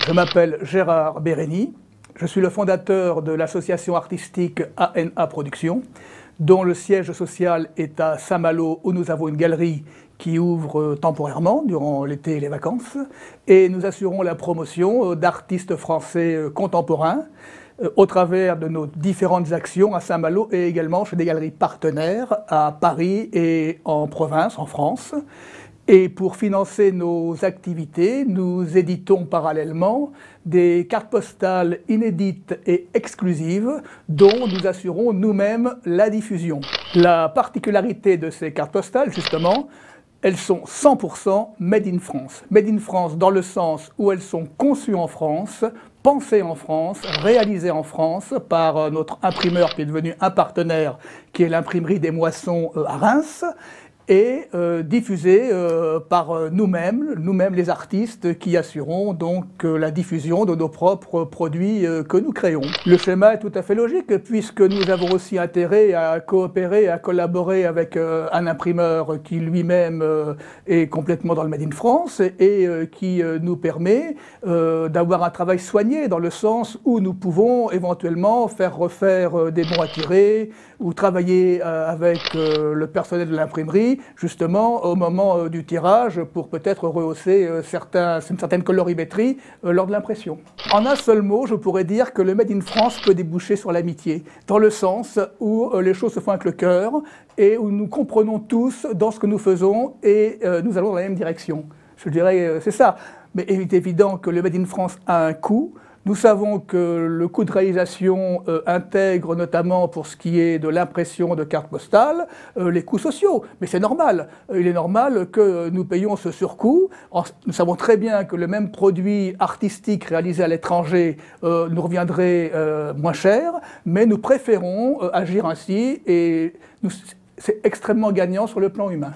Je m'appelle Gérard Bérény, je suis le fondateur de l'association artistique ANA Productions, dont le siège social est à Saint-Malo, où nous avons une galerie qui ouvre temporairement durant l'été et les vacances, et nous assurons la promotion d'artistes français contemporains au travers de nos différentes actions à Saint-Malo et également chez des galeries partenaires à Paris et en province, en France. Et pour financer nos activités, nous éditons parallèlement des cartes postales inédites et exclusives dont nous assurons nous-mêmes la diffusion. La particularité de ces cartes postales, justement, elles sont 100% made in France. Made in France dans le sens où elles sont conçues en France, pensées en France, réalisées en France par notre imprimeur qui est devenu un partenaire, qui est l'imprimerie des Moissons à Reims, et diffusée par nous-mêmes les artistes qui assurons donc la diffusion de nos propres produits que nous créons. Le schéma est tout à fait logique puisque nous avons aussi intérêt à coopérer, à collaborer avec un imprimeur qui lui-même est complètement dans le Made in France et qui nous permet d'avoir un travail soigné dans le sens où nous pouvons éventuellement faire refaire des bons à tirer ou travailler avec le personnel de l'imprimerie justement au moment du tirage pour peut-être rehausser une certaine colorimétrie lors de l'impression. En un seul mot, je pourrais dire que le Made in France peut déboucher sur l'amitié, dans le sens où les choses se font avec le cœur et où nous comprenons tous dans ce que nous faisons et nous allons dans la même direction. Je dirais c'est ça. Mais il est évident que le Made in France a un coût. Nous savons que le coût de réalisation intègre notamment pour ce qui est de l'impression de cartes postales, les coûts sociaux. Mais c'est normal. Il est normal que nous payions ce surcoût. Nous savons très bien que le même produit artistique réalisé à l'étranger nous reviendrait moins cher, mais nous préférons agir ainsi et c'est extrêmement gagnant sur le plan humain.